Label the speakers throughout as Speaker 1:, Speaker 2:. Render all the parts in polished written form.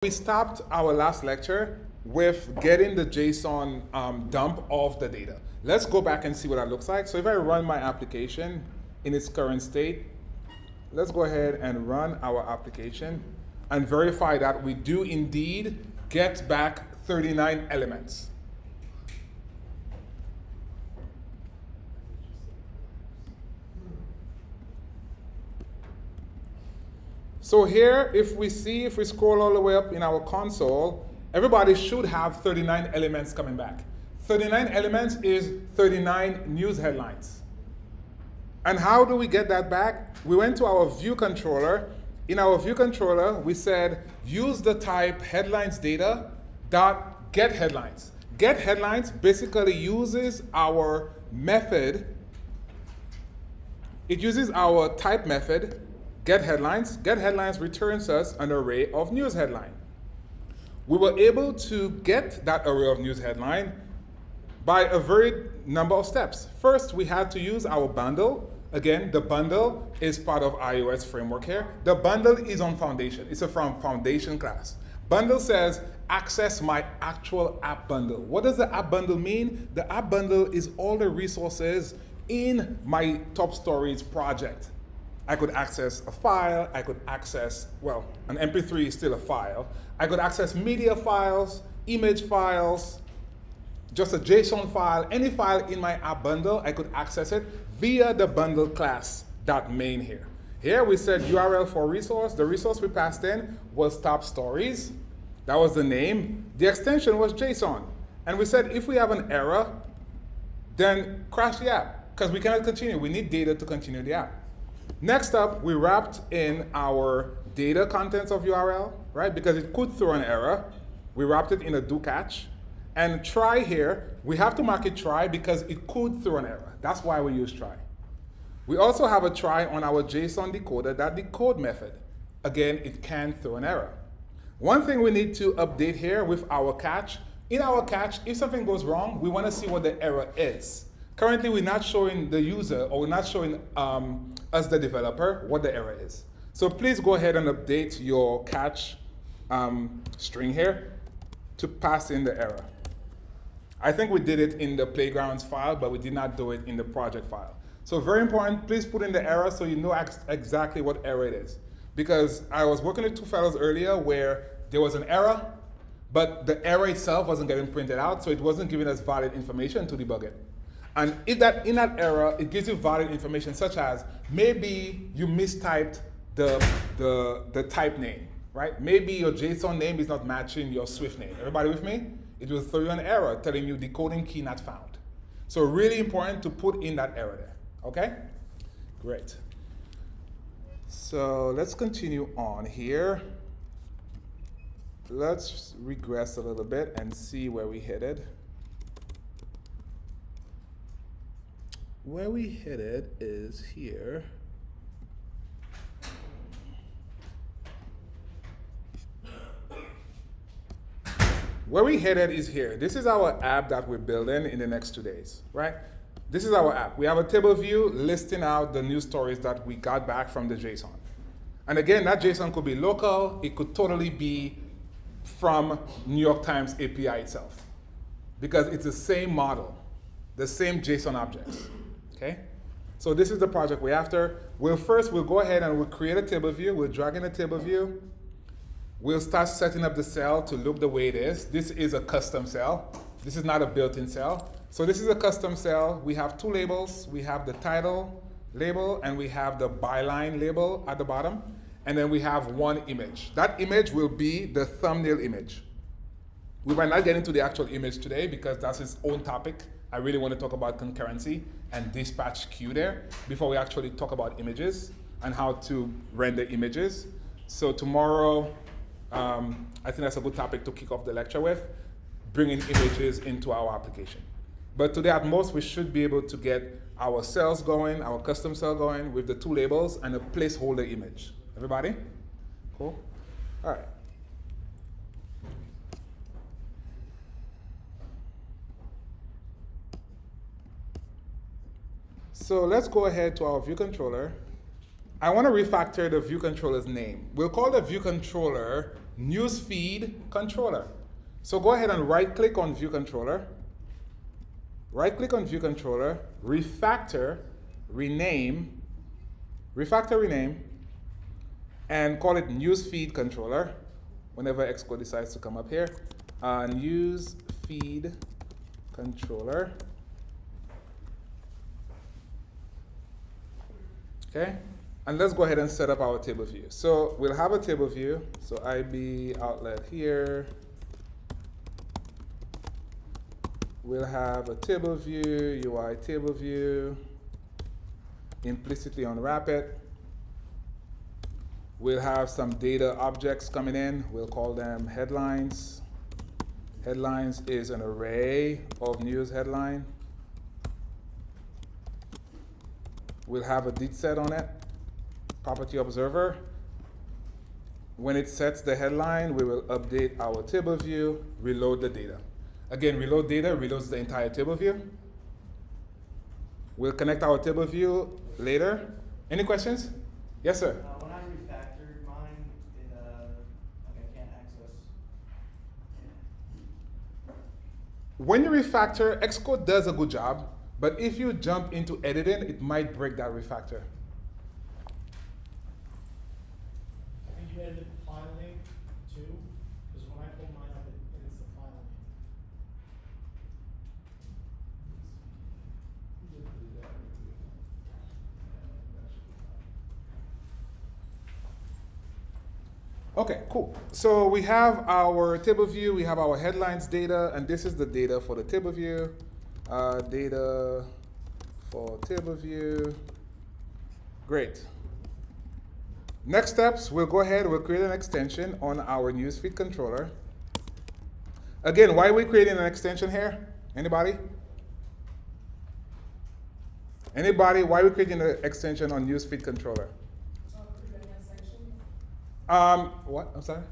Speaker 1: We stopped our last lecture with getting the JSON dump of the data. Let's go back and see what that looks like. So if I run my application in its current state, let's go ahead and run our application and verify that we do indeed get back 39 elements. So here, if we scroll all the way up in our console, everybody should have 39 elements coming back. 39 elements is 39 news headlines. And how do we get that back? We went to our view controller. In our view controller, we said, use the type headlines data dot get headlines. Get headlines basically uses our method. It uses our type method, get headlines. Get headlines returns us an array of news headline. We were able to get that array of news headline by a very number of steps. First, we had to use our bundle. Again, the bundle is part of iOS framework here. The bundle is on Foundation. It's a Foundation class. Bundle says, access my actual app bundle. What does the app bundle mean? The app bundle is all the resources in my top stories project. I could access a file, I could access, well, an MP3 is still a file. I could access media files, image files, just a JSON file, any file in my app bundle, I could access it via the bundle class .main here. Here we said URL for resource. The resource we passed in was top stories. That was the name. The extension was JSON. And we said if we have an error, then crash the app, because we cannot continue. We need data to continue the app. Next up, we wrapped in our data contents of URL, right? Because it could throw an error. We wrapped it in a do catch. And try here, we have to mark it try because it could throw an error. That's why we use try. We also have a try on our JSON decoder, that decode method. Again, it can throw an error. One thing we need to update here with our catch, in our catch, if something goes wrong, we want to see what the error is. Currently, we're not showing the user, or we're not showing us, the developer, what the error is. So please go ahead and update your catch string here to pass in the error. I think we did it in the playgrounds file, but we did not do it in the project file. So very important, please put in the error so you know exactly what error it is. Because I was working with two files earlier where there was an error, but the error itself wasn't getting printed out, so it wasn't giving us valid information to debug it. And if that in that error, it gives you valid information such as maybe you mistyped the type name, right? Maybe your JSON name is not matching your Swift name. Everybody with me? It will throw you an error telling you decoding key not found. So really important to put in that error there, okay? Great. So let's continue on here. Let's regress a little bit and see where we headed. Where we headed is here. Where we headed is here. This is our app that we're building in the next 2 days, right? This is our app. We have a table view listing out the news stories that we got back from the JSON. And again, that JSON could be local. It could totally be from New York Times API itself, because it's the same model, the same JSON objects, okay? So this is the project we're after. We'll go ahead and we'll create a table view. We'll drag in a table view. We'll start setting up the cell to look the way it is. This is a custom cell. This is not a built-in cell. So this is a custom cell. We have two labels. We have the title label and we have the byline label at the bottom. And then we have one image. That image will be the thumbnail image. We might not get into the actual image today because that's its own topic. I really want to talk about concurrency and dispatch queue there before we actually talk about images and how to render images. So tomorrow, I think that's a good topic to kick off the lecture with, bringing images into our application. But today at most, we should be able to get our cells going, our custom cell going with the two labels and a placeholder image. Everybody? Cool? All right. So let's go ahead to our view controller. I want to refactor the view controller's name. We'll call the view controller newsfeed controller. So go ahead and right-click on ViewController. Right-click on ViewController, refactor, rename, and call it newsfeed controller. Whenever Xcode decides to come up here, newsfeed controller. Okay, and let's go ahead and set up our table view. So we'll have a table view. So IB outlet here. We'll have a table view, UI table view, implicitly unwrap it. We'll have some data objects coming in. We'll call them headlines. Headlines is an array of news headline. We'll have a did set on it, property observer. When it sets the headline, we will update our table view, reload the data. Again, reload data reloads the entire table view. We'll connect our table view later. Any questions? Yes, sir.
Speaker 2: When I refactored mine, I can't access.
Speaker 1: When you refactor, Xcode does a good job, but if you jump into editing, it might break that refactor.
Speaker 3: Did you edit the file name too? Because when I pull mine up, it's the file name.
Speaker 1: Okay, cool. So we have our table view, we have our headlines data, and this is the data for the table view. Data for table view. Great. Next steps, we'll go ahead, we'll create an extension on our newsfeed controller. Again, why are we creating an extension here? Anybody? Anybody, why are we creating an extension on newsfeed controller? What? I'm sorry?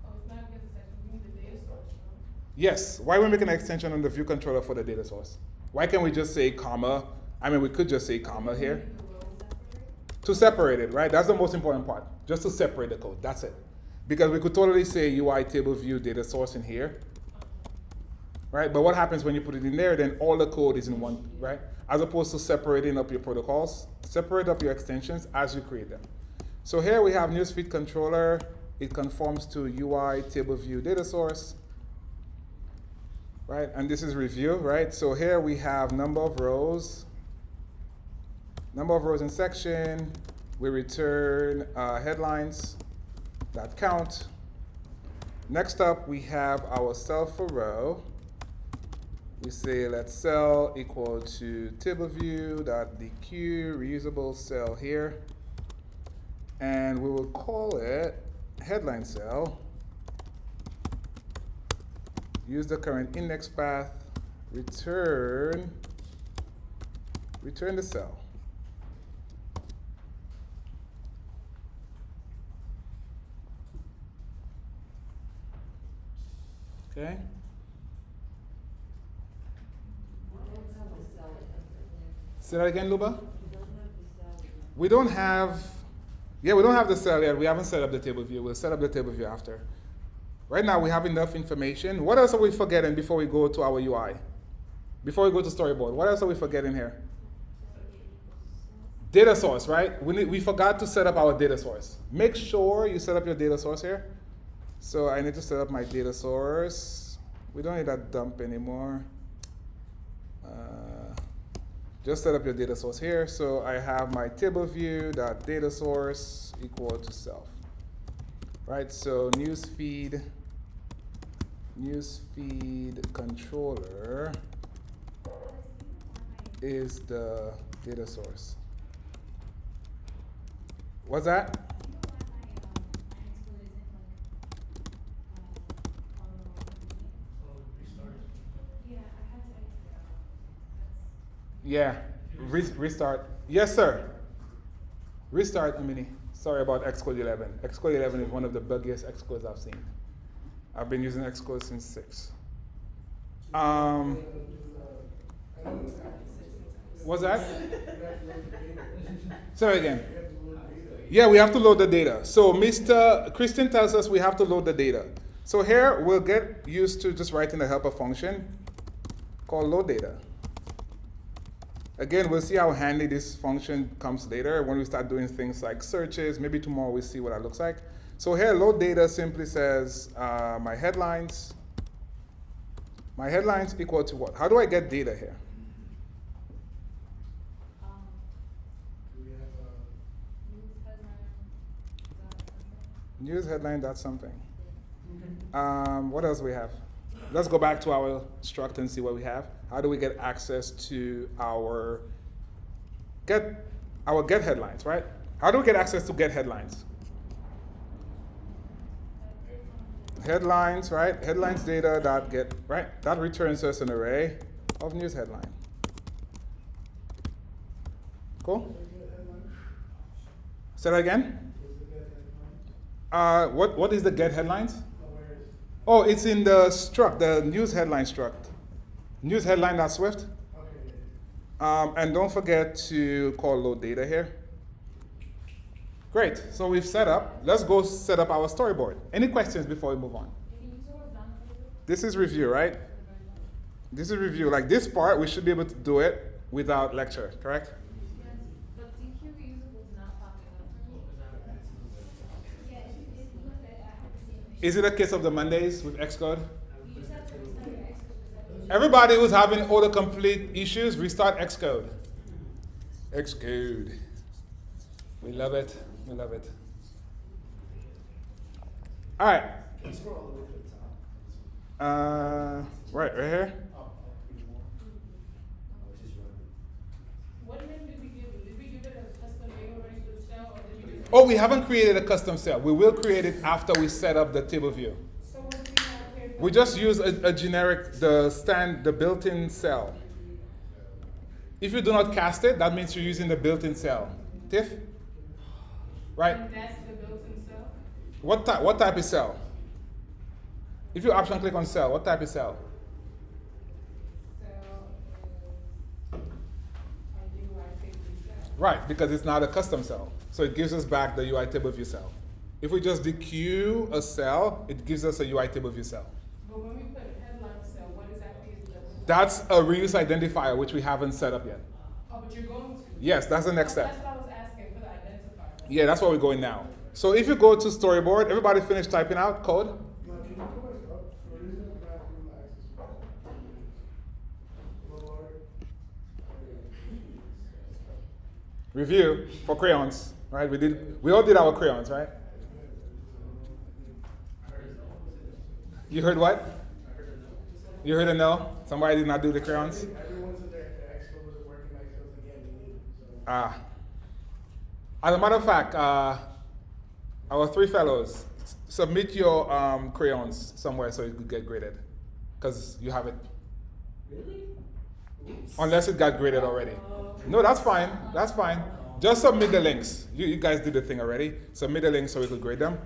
Speaker 4: Oh, it's not because it's actually we need the data source, no?
Speaker 1: Yes. Why are we making an extension on the view controller for the data source? Why can't we just say comma? I mean, we could just say comma here. To separate it, right? That's the most important part. Just to separate the code. That's it. Because we could totally say UI table view data source in here. Right? But what happens when you put it in there? Then all the code is in one, right? As opposed to separating up your protocols. Separate up your extensions as you create them. So here we have newsfeed controller. It conforms to UI table view data source, right? And this is review, right? So here we have number of rows in section. We return headlines that count. Next up, we have our cell for row. We say let cell equal to table view dot dequeue reusable cell here. And we will call it headline cell. Use the current index path, return the cell. Okay. Say that again, Luba? We don't have, yeah, we don't have the cell yet. We haven't set up the table view. We'll set up the table view after. Right now, we have enough information. What else are we forgetting before we go to our UI? Before we go to Storyboard, what else are we forgetting here? Data source, right? We forgot to set up our data source. Make sure you set up your data source here. So I need to set up my data source. We don't need that dump anymore. Just set up your data source here. So I have my table view dot data source equal to self. Right, so newsfeed controller is the data source. What's that? Yeah, restart. Yes, sir. Restart, Amini. Sorry about Xcode 11. Xcode 11 is one of the buggiest Xcodes I've seen. I've been using Xcode since 6. What's that? Sorry again. Yeah, we have to load the data. So Mr. Christian tells us we have to load the data. So here we'll get used to just writing a helper function called load data. Again, we'll see how handy this function comes later when we start doing things like searches. Maybe tomorrow we'll see what that looks like. So here, load data simply says my headlines equal to what? How do I get data here?
Speaker 2: Do we have
Speaker 1: News headline, that's something. What else do we have? Let's go back to our struct and see what we have. How do we get access to our get headlines, right? How do we get access to get headlines? Headlines, right? Headlines data dot get, right? That returns us an array of news headline. Cool? Say that again? What is the get headlines? Oh, it's in the struct, the news headline struct. News headline.swift. And don't forget to call load data here. Great, so we've set up. Let's go set up our storyboard. Any questions before we move on? This is review, right? This is review. Like this part, we should be able to do it without lecture, correct?
Speaker 4: Yes, but DQ reusable is not popping up for me.
Speaker 1: Is it a case of the Mondays with Xcode?
Speaker 4: You just have to restart your Xcode.
Speaker 1: Everybody who's having autocomplete issues, restart Xcode. Xcode. We love it. We love it. All right.
Speaker 2: Can you scroll all the way to the top?
Speaker 1: Right here.
Speaker 4: What name did we give it? Did we give it a custom name already to the cell, or did we just?
Speaker 1: Oh, we haven't created a custom cell. We will create it after we set up the table view.
Speaker 4: So what do we have here?
Speaker 1: We just use a generic, the built-in cell. If you do not cast it, that means you're using the built-in cell. Tiff? Right?
Speaker 4: And that's the built-in cell?
Speaker 1: What type is cell? If you option click on cell, what type is cell?
Speaker 4: Cell is a UI table cell.
Speaker 1: Right, because it's not a custom cell. So it gives us back the UI table view cell. If we just dequeue a cell, it gives us a UI table view cell.
Speaker 4: But when we put a headline cell, what exactly is that?
Speaker 1: That's a reuse identifier, which we haven't set up yet.
Speaker 4: Oh, but you're going to?
Speaker 1: Yes, that's the next step.
Speaker 4: That's what I was asking for the identifier.
Speaker 1: Yeah, that's where we're going now. So if you go to storyboard, everybody finish typing out code?
Speaker 2: No, can you go back up? We're using the graph room access. Lord.
Speaker 1: Review for crayons, right? We all did our crayons, right? You heard what? You heard a no? Somebody did not do the crayons?
Speaker 2: Everyone said their Xcode wasn't working like it was again needed. So.
Speaker 1: Ah. As a matter of fact, our three fellows, submit your crayons somewhere so it could get graded. Because you have it.
Speaker 2: Really?
Speaker 1: Unless it got graded already. No, that's fine. That's fine. Just submit the links. You guys did the thing already. Submit the links so we could grade them.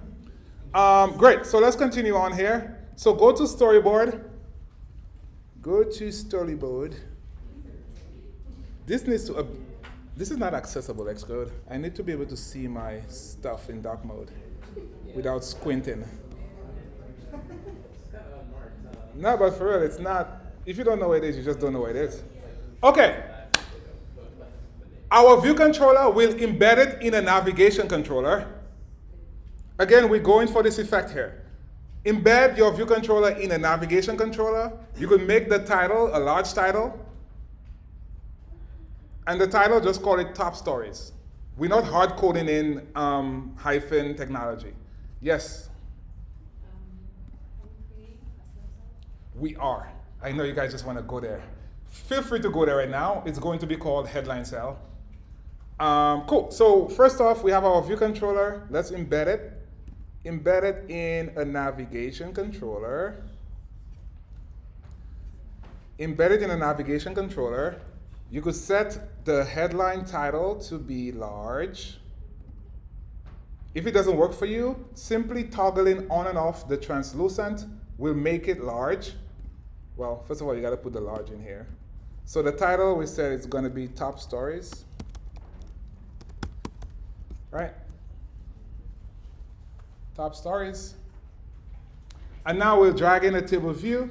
Speaker 1: Great. So let's continue on here. So go to storyboard. Go to storyboard. This is not accessible, Xcode. I need to be able to see my stuff in dark mode without squinting. No, but for real, it's not. If you don't know what it is, you just don't know what it is. Okay. Our view controller will embed it in a navigation controller. Again, we're going for this effect here. Embed your view controller in a navigation controller. You can make the title a large title. And the title, just call it top stories. We're not hard coding in hyphen technology. Yes? We are. I know you guys just want to go there. Feel free to go there right now. It's going to be called headline cell. Cool. So first off, we have our view controller. Let's embed it. Embed it in a navigation controller. Embed it in a navigation controller. You could set the headline title to be large. If it doesn't work for you, simply toggling on and off the translucent will make it large. Well, first of all, you got to put the large in here. So the title, we said it's going to be top stories. Right? top stories. And now we'll drag in a table view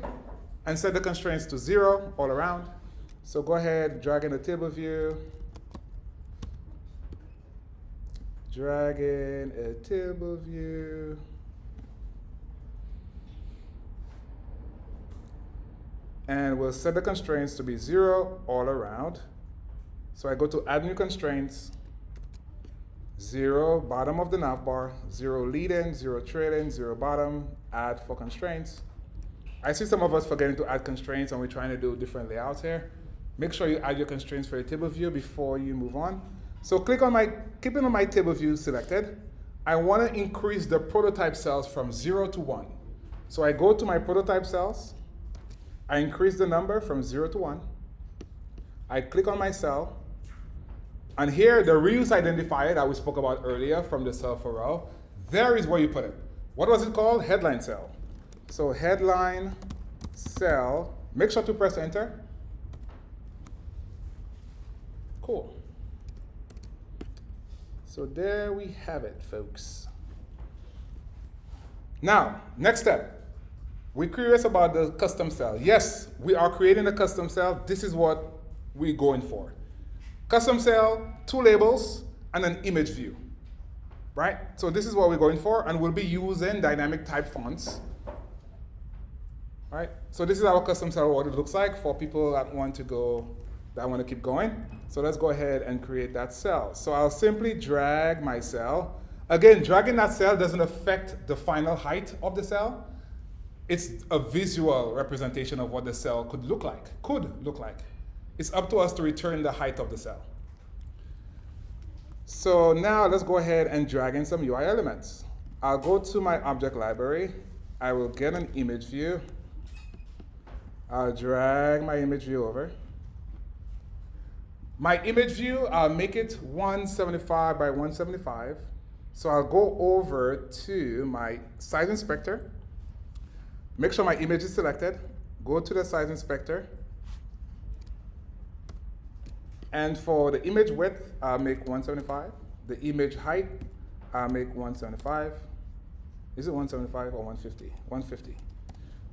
Speaker 1: and set the constraints to 0 all around. So go ahead, drag in a table view. Drag in a table view. And we'll set the constraints to be 0 all around. So I go to add new constraints, 0 bottom of the navbar, 0 leading, 0 trailing, 0 bottom, add for constraints. I see some of us forgetting to add constraints and we're trying to do different layouts here. Make sure you add your constraints for your table view before you move on. So keeping on my table view selected, I want to increase the prototype cells from 0 to 1. So I go to my prototype cells, I increase the number from 0 to 1. I click on my cell, and here the reuse identifier that we spoke about earlier from the cell for row, there is where you put it. What was it called? Headline cell. So headline cell, make sure to press enter. Cool. So there we have it, folks. Now, next step. We're curious about the custom cell. Yes, we are creating a custom cell. This is what we're going for. Custom cell, 2 labels, and an image view, right? So this is what we're going for, and we'll be using dynamic type fonts, right? So this is our custom cell, what it looks like for people that want to keep going. So let's go ahead and create that cell. So I'll simply drag my cell. Again, dragging that cell doesn't affect the final height of the cell. It's a visual representation of what the cell could look like. It's up to us to return the height of the cell. So now let's go ahead and drag in some UI elements. I'll go to my object library. I will get an image view. I'll drag my image view over. My image view, I'll make it 175 by 175. So I'll go over to my size inspector. Make sure my image is selected. Go to the size inspector. And for the image width, I'll make 175. The image height, I'll make 175. Is it 175 or 150? 150.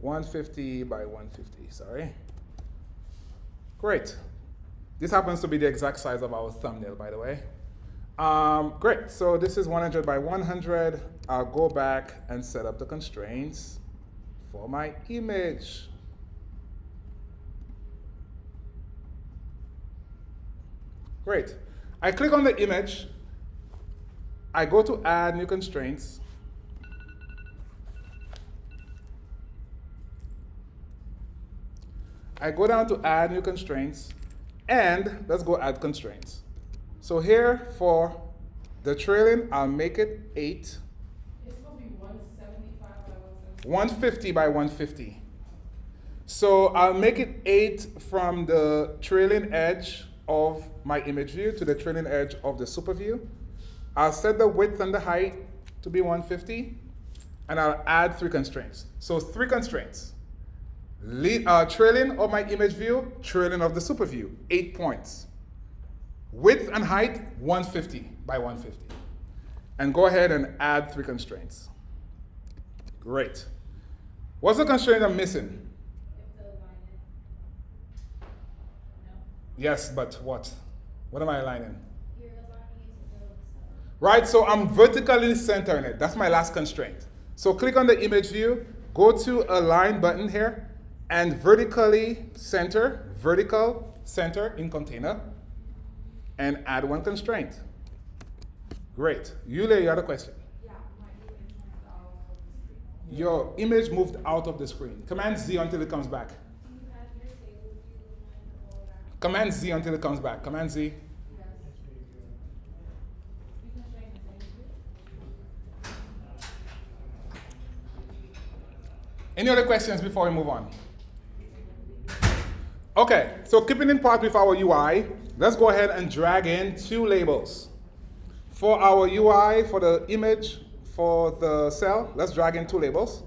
Speaker 1: 150 by 150, sorry. Great. This happens to be the exact size of our thumbnail, by the way. Great, so this is 100 by 100. I'll go back and set up the constraints for my image. Great. I click on the image. I go to add new constraints. I go down to add new constraints, and let's go add constraints. So here for the trailing, I'll make it 8.
Speaker 4: It's going to be 175 by 175.
Speaker 1: 150 by 150. So I'll make it 8 from the trailing edge of my image view to the trailing edge of the super view. I'll set the width and the height to be 150, and I'll add 3 constraints. So 3 constraints. Trailing of my image view, trailing of the super view, 8 points. Width and height, 150 by 150. And go ahead and add 3 constraints. Great. What's the constraint I'm missing? Yes, but what? What am I aligning?
Speaker 5: You're aligning it to build stuff.
Speaker 1: Right, so I'm vertically centering it. That's my last constraint. So click on the image view, go to Align button here, and vertical center in container, and add 1 constraint. Great. Yule, you had a question?
Speaker 5: Yeah, my image moved out of the screen.
Speaker 1: Your image moved out of the screen. Command Z until it comes back.
Speaker 5: Do you have your table view and all that?
Speaker 1: Command Z until it comes back. Command Z.
Speaker 5: Yes.
Speaker 4: You can show me the thing.
Speaker 1: Any other questions before we move on? Okay, so keeping in part with our UI, let's go ahead and drag in 2 labels. For our UI, for the image, for the cell, let's drag in 2 labels.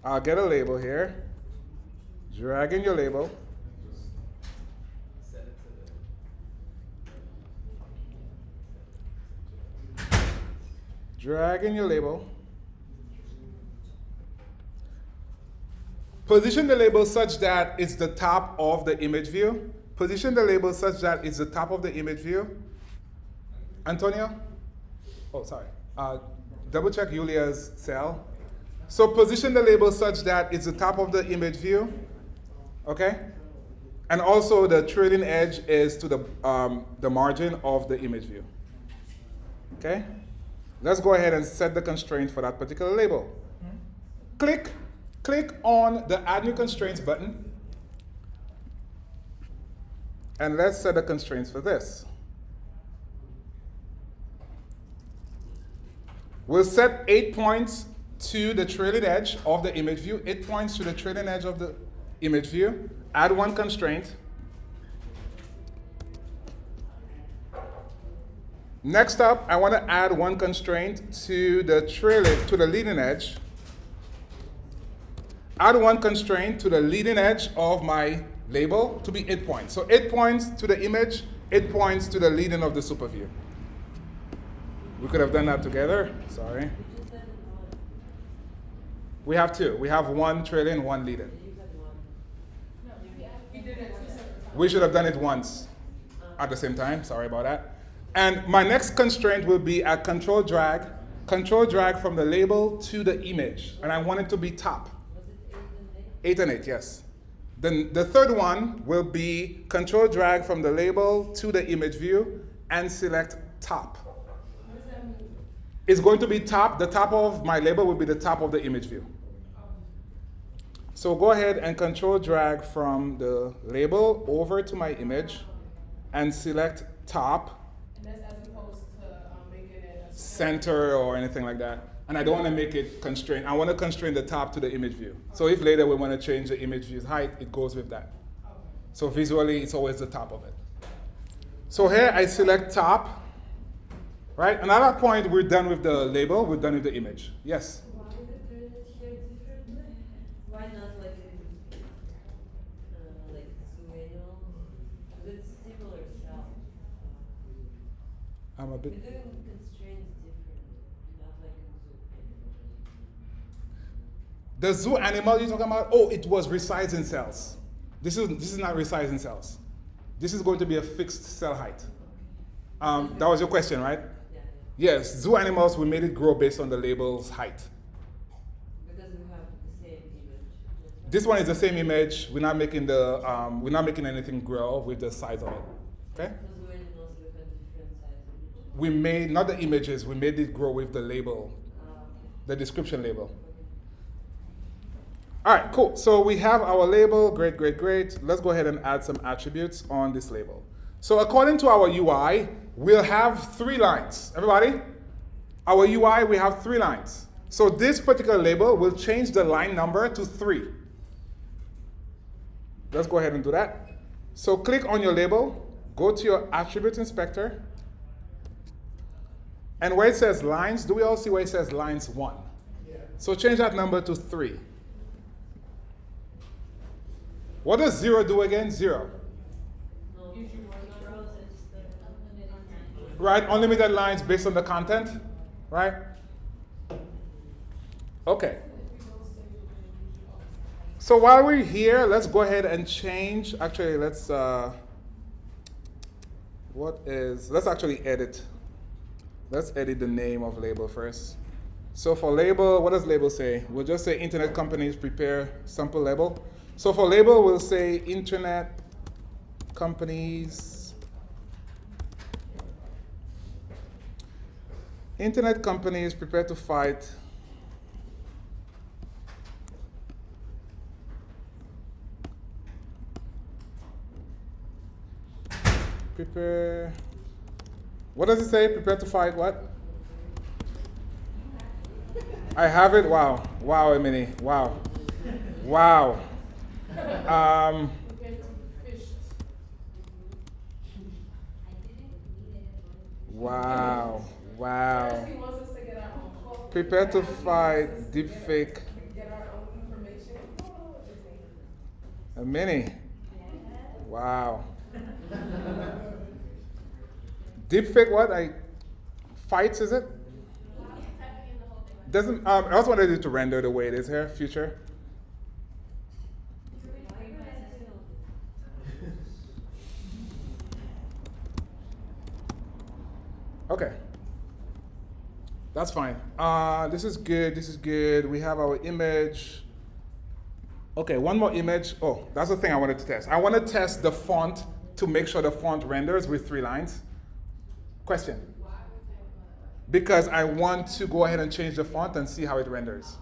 Speaker 1: I'll get a label here. Drag in your label. Drag in your label. Position the label such that it's the top of the image view. Position the label such that it's the top of the image view. Antonio? Oh, sorry. Double check Julia's cell. So position the label such that it's the top of the image view. Okay? And also the trailing edge is to the margin of the image view. Okay? Let's go ahead and set the constraint for that particular label. Click on the Add New Constraints button. And let's set the constraints for this. We'll set 8 points to the trailing edge of the image view. 8 points to the trailing edge of the image view. Add one constraint. Next up, I want to add one constraint to the leading edge. Add one constraint to the leading edge of my label to be 8 points. So 8 points to the image, 8 points to the leading of the super view. We could have done that together. Sorry. We have two. We have one trailing, one leading.
Speaker 4: We did it 2 separate times.
Speaker 1: We should have done it once at the same time. Sorry about that. And my next constraint will be a control drag from the label to the image. And I want it to be top. 8 and 8, yes. Then the third one will be control drag from the label to the image view and select top.
Speaker 4: What does that mean?
Speaker 1: It's going to be top. The top of my label will be the top of the image view. So go ahead and control drag from the label over to my image and select top,
Speaker 4: And that's as opposed to making it a
Speaker 1: center or anything like that. And I don't want to make it constrained. I want to constrain the top to the image view. So if later we want to change the image view's height, it goes with that.
Speaker 4: Okay.
Speaker 1: So visually, it's always the top of it. So here I select top, right? And at that point, we're done with the label, we're done with the image. Yes?
Speaker 6: Why are they doing it here differently? Why not like manual? With similar cell.
Speaker 1: I'm a
Speaker 6: We're
Speaker 1: bit.
Speaker 6: doing constraints differently, not like in
Speaker 1: The zoo animal you're talking about? Oh, it was resizing cells. This is not resizing cells. This is going to be a fixed cell height. That was your question, right?
Speaker 6: Yeah.
Speaker 1: Yes, zoo animals, we made it grow based on the label's height.
Speaker 6: Because we have the same image.
Speaker 1: This one is the same image. We're not making anything grow with the size of it. Okay?
Speaker 6: Because we animals look at different size images.
Speaker 1: We made not the images. We made it grow with the label,
Speaker 6: Okay.
Speaker 1: the description label. All right, cool. So we have our label. Great, great, great. Let's go ahead and add some attributes on this label. So according to our UI, we'll have 3 lines. Everybody? Our UI, we have 3 lines. So this particular label will change the line number to 3. Let's go ahead and do that. So click on your label, go to your attribute inspector, and where it says lines, do we all see where it says lines 1?
Speaker 3: Yeah.
Speaker 1: So change that number to 3. What does 0 do again? 0.
Speaker 6: No.
Speaker 4: Gives you one number.
Speaker 1: Right? Unlimited lines based on the content. Right? Okay. So while we're here, let's go ahead and change. Actually, let's actually edit. Let's edit the name of label first. So for label, what does label say? We'll just say internet companies prepare sample label. So for label, we'll say internet companies. Internet companies prepare to fight prepare. What does it say? Prepare to fight what? I have it. Wow. Wow, Emily. Wow. Wow. Wow. Wow.
Speaker 4: First, he wants us to get our own code.
Speaker 1: Prepare to fight deepfake.
Speaker 4: Get our own information.
Speaker 1: A mini. Wow. Deepfake what? Fights, is it? Doesn't, I also wanted it to render the way it is here, future.
Speaker 6: Why you guys still?
Speaker 1: Okay. That's fine. This is good, this is good. We have our image. Okay, one more image. Oh, that's the thing I wanted to test. I want to test the font to make sure the font renders with 3 lines. Question? Because I want to go ahead and change the font and see how it renders.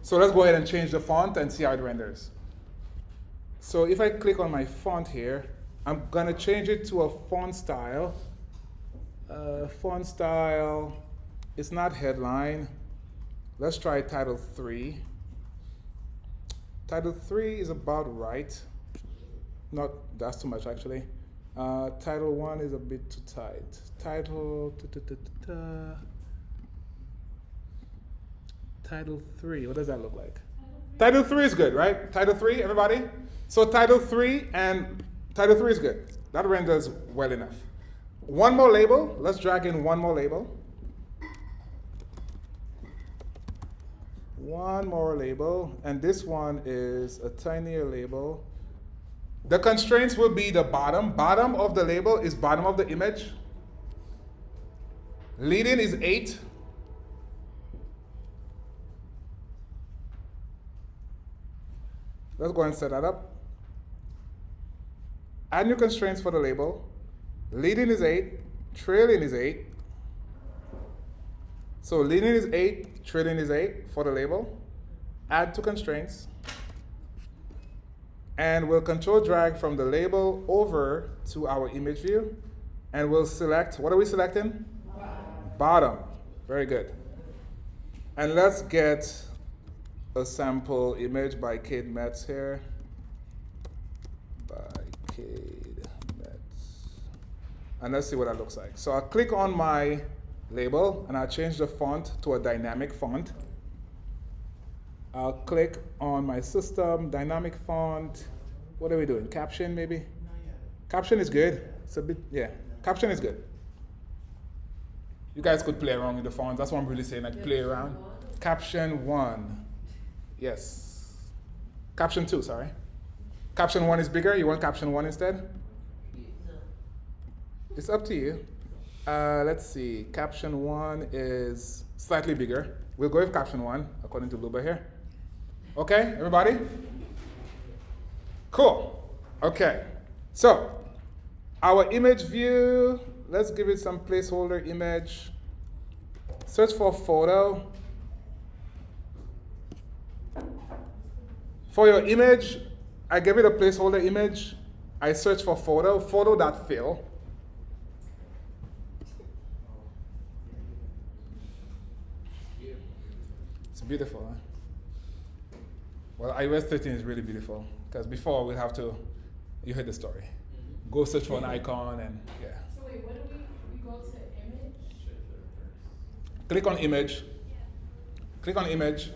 Speaker 1: So let's go ahead and change the font and see how it renders. So if I click on my font here, I'm going to change it to a font style. Font style, it's not headline. Let's try title 3. Title 3 is about right. Not, that's too much actually. Title 1 is a bit too tight. Title, Title 3, what does that look like? Title 3 is good, right? Title 3, everybody? So Title 3 and Title 3 is good. That renders well enough. One more label, let's drag in one more label. One more label, and this one is a tinier label. The constraints will be the bottom. Bottom of the label is bottom of the image. Leading is 8. Let's go and set that up. Add new constraints for the label. Leading is 8, trailing is 8. So leading is 8, trailing is 8 for the label. Add 2 constraints. And we'll control drag from the label over to our image view. And we'll select, what are we selecting? Bottom. Very good. And let's get a sample image by Kate Metz here. By Kate Metz. And let's see what that looks like. So I'll click on my label and I'll change the font to a dynamic font. I'll click on my system, dynamic font. What are we doing? Caption maybe?
Speaker 2: Not yet.
Speaker 1: Caption is good. It's a bit, yeah. Caption is good. You guys could play around with the fonts. That's what I'm really saying, like play around. Caption 1. Yes. Caption 2, sorry. Caption 1 is bigger. You want caption 1 instead?
Speaker 6: No.
Speaker 1: It's up to you. Let's see. Caption 1 is slightly bigger. We'll go with caption 1, according to Luba here. Okay, everybody? Cool. Okay. So, our image view, let's give it some placeholder image. Search for photo. For your image, I gave it a placeholder image. I search for photo, photo.fill. It's beautiful, huh? Well, iOS 13 is really beautiful, because before we'd have to, you heard the story. Go search for an icon and, yeah.
Speaker 4: So wait, what do we go to image?
Speaker 1: Click on image. Click on image.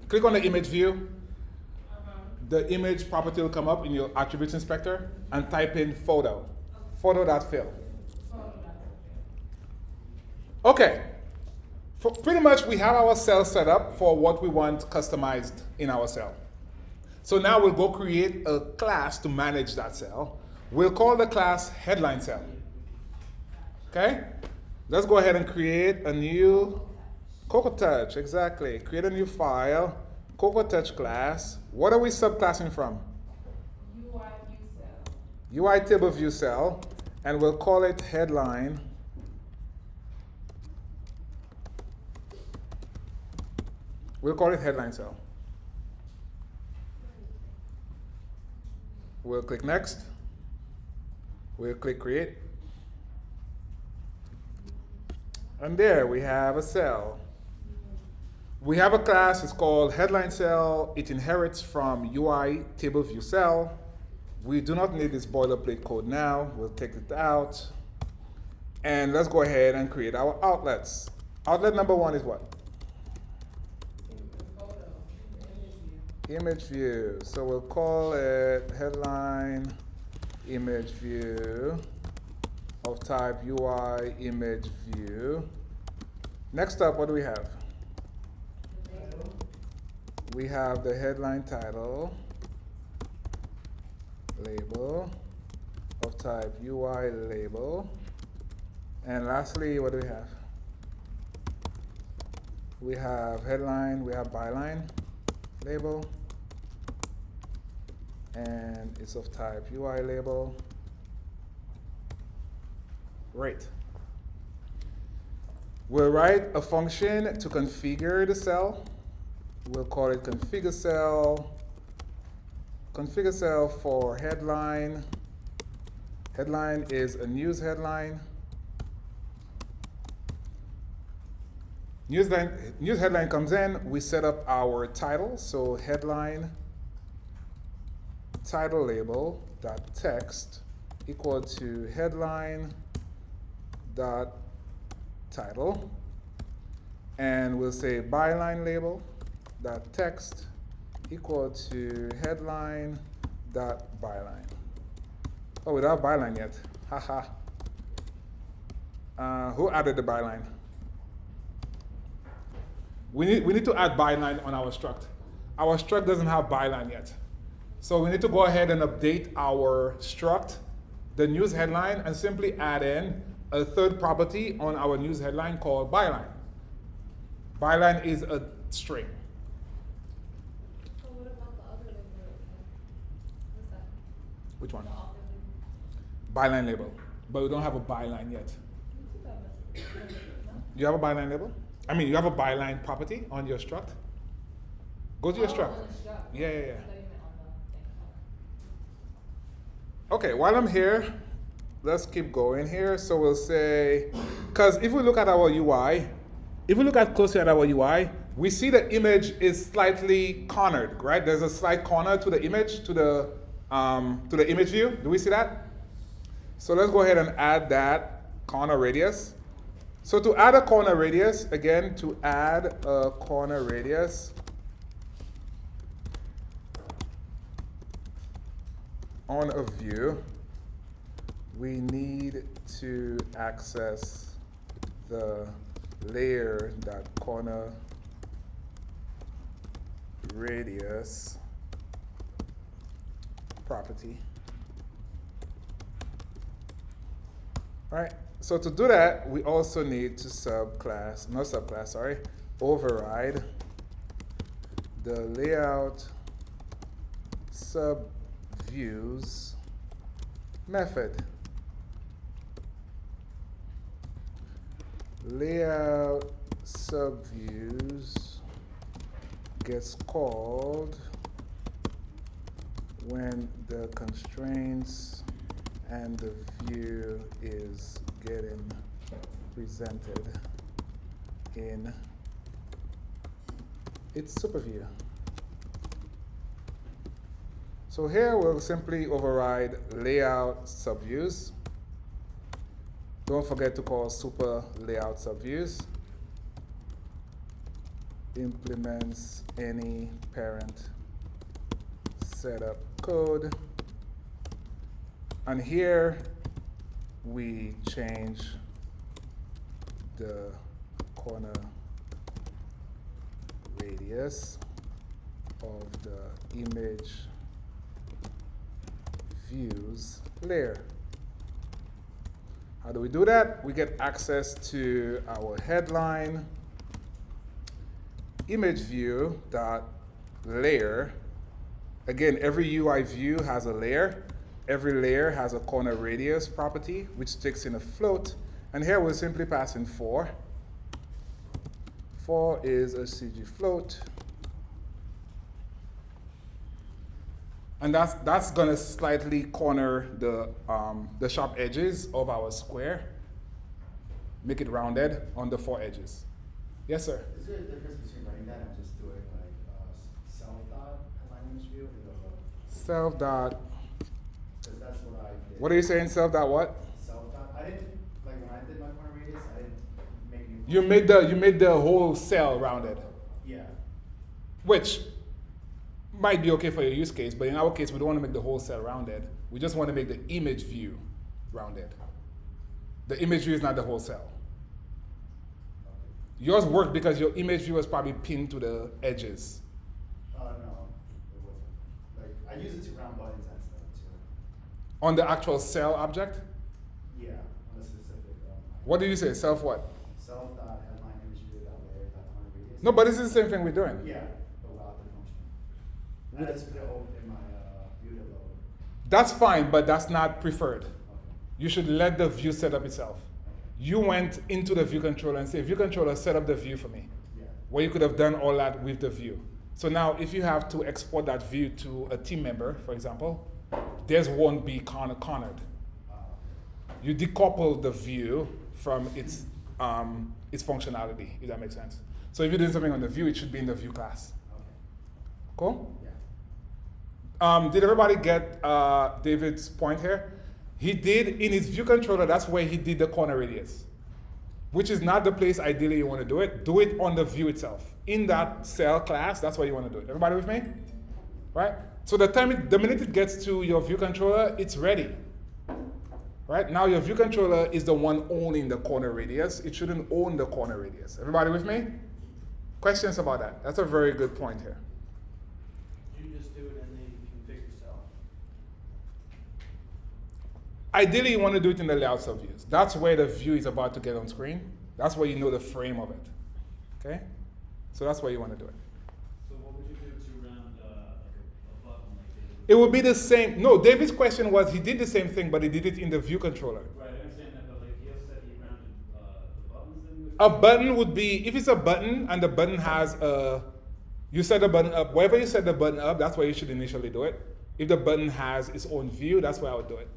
Speaker 1: Click on the image view. The image property will come up in your attributes inspector and type in photo. Photo.fill. Okay. Pretty much we have our cell set up for what we want customized in our cell. So now we'll go create a class to manage that cell. We'll call the class headline cell. Okay? Let's go ahead and create a new Cocoa Touch, exactly. Create a new file, Cocoa Touch class. What are we subclassing from?
Speaker 4: UI view cell.
Speaker 1: UI table view cell, and we'll call it headline. We'll call it headline cell. We'll click next. We'll click create. And there we have a cell. We have a class, it's called headline cell. It inherits from UI table view cell. We do not need this boilerplate code now. We'll take it out. And let's go ahead and create our outlets. Outlet number 1 is what? Image view. So we'll call it headline image view of type UI image view. Next up, what do we have?
Speaker 2: Title.
Speaker 1: We have the headline title, label of type UI label. And lastly, what do we have? We have headline, we have byline label, and it's of type UI label. Great. We'll write a function to configure the cell. We'll call it configure cell. Configure cell for headline. Headline is a news headline. News headline comes in, we set up our title. So headline title label dot text equal to headline dot title, and we'll say byline label dot text equal to headline dot byline. Oh, we don't have byline yet. Haha. Who added the byline? We need to add byline on our struct. Our struct doesn't have byline yet. So we need to go ahead and update our struct, the news headline, and simply add in a third property on our news headline called byline. Byline is a string.
Speaker 5: So what about the other label? What's that?
Speaker 1: Which one?
Speaker 5: The author label.
Speaker 1: Byline label. But we don't have a byline yet.
Speaker 5: You took that much. No?
Speaker 1: You have a byline label? I mean, you have a byline property on your struct? Go to your struct.
Speaker 5: On the struct.
Speaker 1: Yeah, yeah, yeah.
Speaker 5: I thought you meant on the thing.
Speaker 1: Okay, while I'm here, let's keep going here. So we'll say, because if we look at our UI, if we look at closely at our UI, we see the image is slightly cornered, right? There's a slight corner to the image, to the image view. Do we see that? So let's go ahead and add that corner radius. So to add a corner radius, again, to add a corner radius, on a view, we need to access the layer.corner radius property. All right, so to do that, we also need to override the layout subviews method. Layout subviews gets called when the constraints and the view is getting presented in its superview. So here we'll simply override layout subviews. Don't forget to call super layout subviews. Implements any parent setup code. And here we change the corner radius of the image views layer. How do we do that? We get access to our headline image view dot layer. Again, every UI view has a layer. Every layer has a corner radius property, which takes in a float. And here we'll simply pass in 4. 4 is a CG float. And that's going to slightly corner the sharp edges of our square, make it rounded on the 4 edges. Yes, sir?
Speaker 2: Is there a difference between writing that and just doing like self dot headline image view?
Speaker 1: Self dot.
Speaker 2: Because that's what I did.
Speaker 1: What are you saying, self dot what?
Speaker 2: Self dot. I didn't like when I did my corner radius. I didn't make any.
Speaker 1: You made the whole cell rounded,
Speaker 2: Yeah.
Speaker 1: which might be okay for your use case, but in our case, we don't want to make the whole cell rounded. We just want to make the image view rounded. The image view is not the whole cell. Yours worked because your image view was probably pinned to the edges.
Speaker 2: No, it wasn't. Like, I use it to round buttons and stuff too.
Speaker 1: On the actual cell object?
Speaker 2: Yeah, on a specific.
Speaker 1: What did you say? Self what?
Speaker 2: Self dot headline image view dot layer dot corner radius.
Speaker 1: No, but this is the same thing we're doing.
Speaker 2: Yeah, but without the function. I just put it in my view to load.
Speaker 1: That's fine, but that's not preferred.
Speaker 2: Okay.
Speaker 1: You should let the view set up itself. You went into the view controller and say, view controller, set up the view for me.
Speaker 2: Yeah.
Speaker 1: Well, you could have done all that with the view. So now if you have to export that view to a team member, for example, theirs won't be cornered. You decouple the view from its functionality, if that makes sense. So if you're doing something on the view, it should be in the view class.
Speaker 2: Okay.
Speaker 1: Cool?
Speaker 2: Yeah.
Speaker 1: Did everybody get David's point here? He did, in his view controller, that's where he did the corner radius, which is not the place ideally you want to do it. Do it on the view itself. In that cell class, that's where you want to do it. Everybody with me? Right? So the minute it gets to your view controller, it's ready. Right? Now your view controller is the one owning the corner radius. It shouldn't own the corner radius. Everybody with me? Questions about that? That's a very good point here.
Speaker 7: You just do it in the configure cell.
Speaker 1: Ideally, you want to do it in the layout subviews. That's where the view is about to get on screen. That's where you know the frame of it. Okay? So that's where you want to do it.
Speaker 7: So what would you do to round like a button like this?
Speaker 1: It would be the same. No, David's question was he did the same thing, but he did it in the view controller.
Speaker 7: Right, I understand that, but like he also said he rounded the buttons in with.
Speaker 1: A button would be, if it's a button and the button has a, you set the button up, wherever you set the button up, that's where you should initially do it. If the button has its own view, that's where I would do it.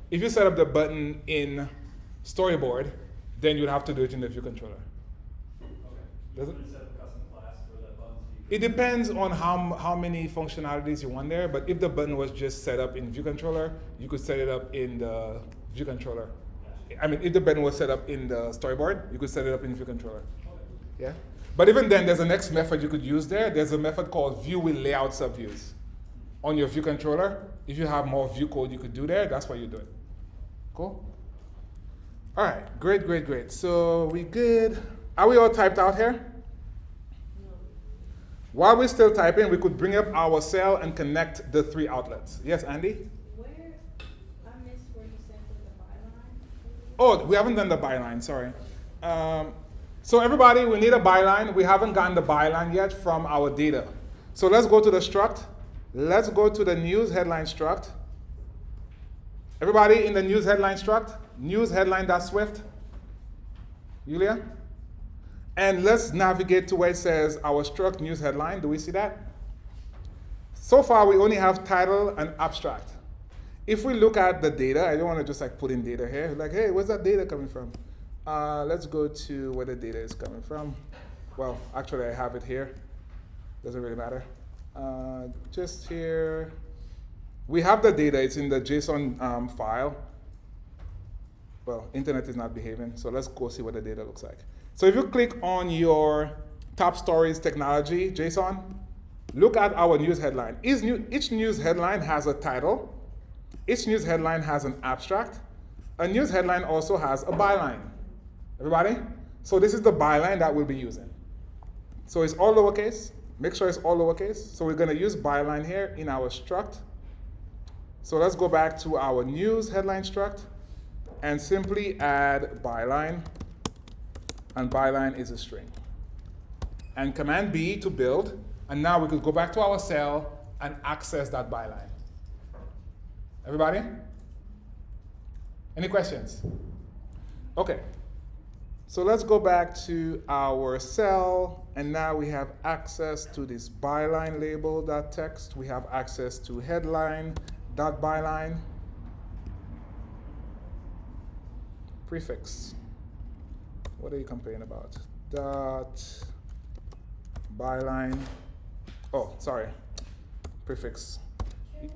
Speaker 1: If you set up the button in Storyboard, then you'd have to do it in the view controller.
Speaker 7: Okay.
Speaker 1: Does
Speaker 7: You
Speaker 1: it?
Speaker 7: wouldn't set a custom class for that button. So
Speaker 1: It depends on how many functionalities you want there, but if the button was just set up in view controller, you could set it up in the view controller.
Speaker 7: Gotcha.
Speaker 1: I mean, if the button was set up in the Storyboard, you could set it up in view controller.
Speaker 7: Okay.
Speaker 1: Yeah? But even then, there's a next method you could use there. There's a method called view with layout subviews. On your view controller, if you have more view code you could do there, that's why you do it. Cool? All right, great. So we good? Are we all typed out here?
Speaker 6: No.
Speaker 1: While we're still typing, we could bring up our cell and connect the three outlets. Yes, Andy?
Speaker 5: Where, I missed where you said that the byline.
Speaker 1: Oh, we haven't done the byline, sorry. So everybody, we need a byline. We haven't gotten the byline yet from our data. So let's go to the struct. Let's go to the news headline struct. Everybody in the news headline struct? News headline.swift. Yulia? And let's navigate to where it says our struct news headline. Do we see that? So far, we only have title and abstract. If we look at the data, I don't want to just like put in data here. Like, hey, where's that data coming from? Let's go to where the data is coming from. Well, actually, I have it here. Doesn't really matter. Just here. We have the data. It's in the JSON file. Well, internet is not behaving, so let's go see what the data looks like. So if you click on your top stories technology, JSON, look at our news headline. Each news headline has a title. Each news headline has an abstract. A news headline also has a byline. Everybody? So this is the byline that we'll be using. So it's all lowercase. Make sure it's all lowercase. So we're going to use byline here in our struct. So let's go back to our news headline struct and simply add byline. And byline is a string. And Command B to build. And now we could go back to our cell and access that byline. Everybody? Any questions? Okay. So let's go back to our cell, and now we have access to this byline label .text. We have access to headline .byline. Prefix. What are you complaining about? Byline. Oh, sorry. Prefix.
Speaker 4: Can,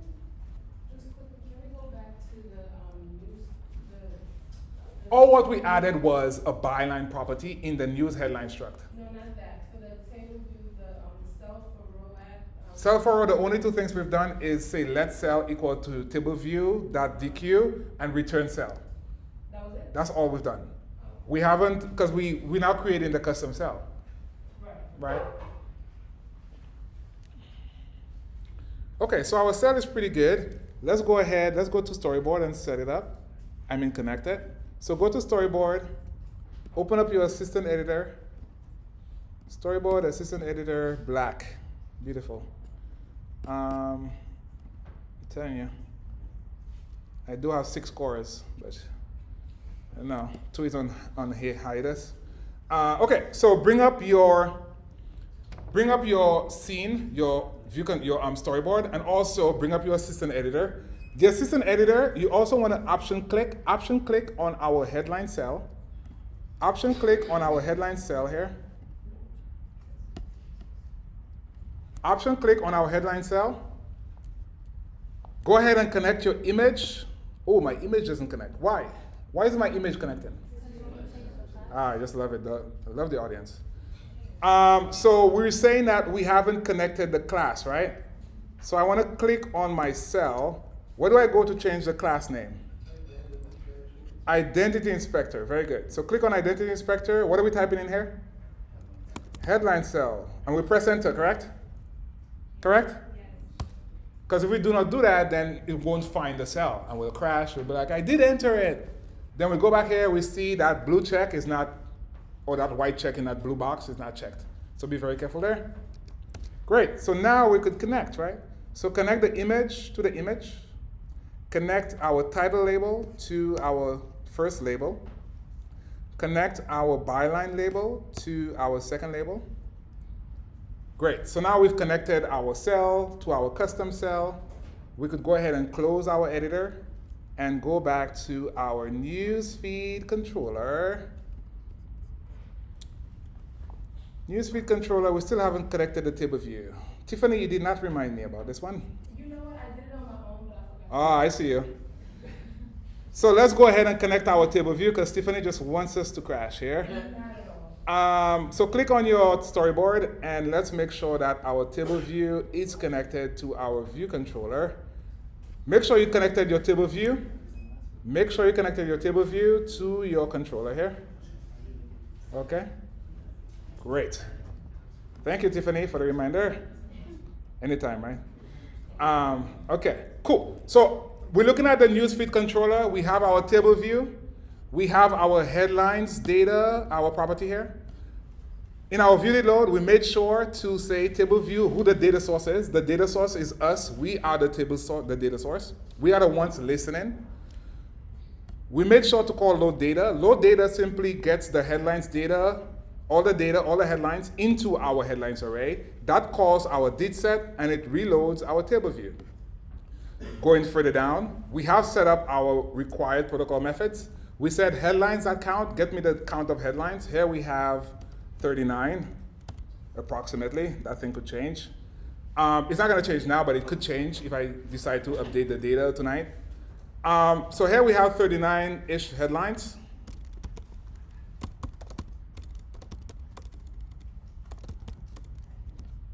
Speaker 4: just quickly, can we go back to the news, the
Speaker 1: All what we added was a byline property in the news headline struct.
Speaker 4: no, not that, for the table view, the cell for row at.
Speaker 1: Cell for row, the only two things we've done is say let cell equal to table view.dq and return cell.
Speaker 4: That was it?
Speaker 1: That's all we've done.
Speaker 4: Oh,
Speaker 1: We haven't, because we're now creating the custom cell,
Speaker 4: Right.
Speaker 1: right? Okay, so our cell is pretty good. Let's go ahead, let's go to Storyboard and set it up. Connect it. So go to Storyboard, open up your assistant editor. Storyboard, assistant editor, black. Beautiful. I'm telling you, I do have 6 cores, but no, 2 is on hiatus. Okay, so bring up your scene, your storyboard, and also bring up your assistant editor. The assistant editor, you also want to option click on our headline cell. Option click on our headline cell here. Option click on our headline cell. Go ahead and connect your image. Oh, my image doesn't connect. Why? Why isn't my image connected? I just love it. I love the audience. So we're saying that we haven't connected the class, right? So I want to click on my cell. Where do I go to change the class name? Identity Inspector. Very good. So click on Identity Inspector. What are we typing in here? Headline cell. And we press enter, correct? Correct? Because if we do not do that, then it won't find the cell and we'll crash. We'll be like, I did enter it. Then we go back here, we see that blue check is not, or that white check in that blue box is not checked. So be very careful there. Great, so now we could connect, right? So connect the image to the image. Connect our title label to our first label. Connect our byline label to our second label. Great, so now we've connected our cell to our custom cell. We could go ahead and close our editor and go back to our newsfeed controller. Newsfeed controller, we still haven't connected the table view. Tiffany, you did not remind me about this one.
Speaker 4: You know what? I did it on my own, but I forgot.
Speaker 1: Oh, I see you. So let's go ahead and connect our table view because Tiffany just wants us to crash here.
Speaker 4: Not at all.
Speaker 1: So click on your storyboard and let's make sure that our table view is connected to our view controller. Make sure you connected your table view. Make sure you connected your table view to your controller here. Okay? Great. Thank you, Tiffany, for the reminder. Anytime, right? Okay, cool. So we're looking at the newsfeed controller. We have our table view. We have our headlines data, our property here. In our view load, we made sure to say table view who the data source is. The data source is us. We are the the data source. We are the ones listening. We made sure to call load data. Load data simply gets the headlines data, all the headlines into our headlines array. That calls our did set and it reloads our table view. Going further down, we have set up our required protocol methods. We said headlines that count, get me the count of headlines. Here we have 39, approximately. That thing could change. It's not going to change now, but it could change if I decide to update the data tonight. So here we have 39-ish headlines.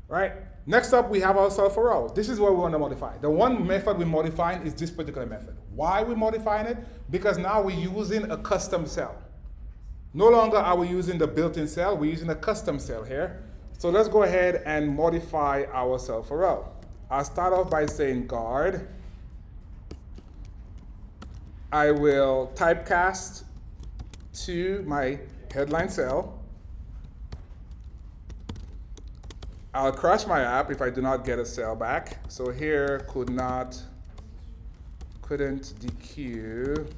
Speaker 1: Right? Next up, we have our cell for row. This is what we want to modify. The one method we're modifying is this particular method. Why are we modifying it? Because now we're using a custom cell. No longer are we using the built-in cell, we're using a custom cell here. So let's go ahead and modify our cell for row. I'll start off by saying guard. I will typecast to my headline cell. I'll crash my app if I do not get a cell back. So here couldn't dequeue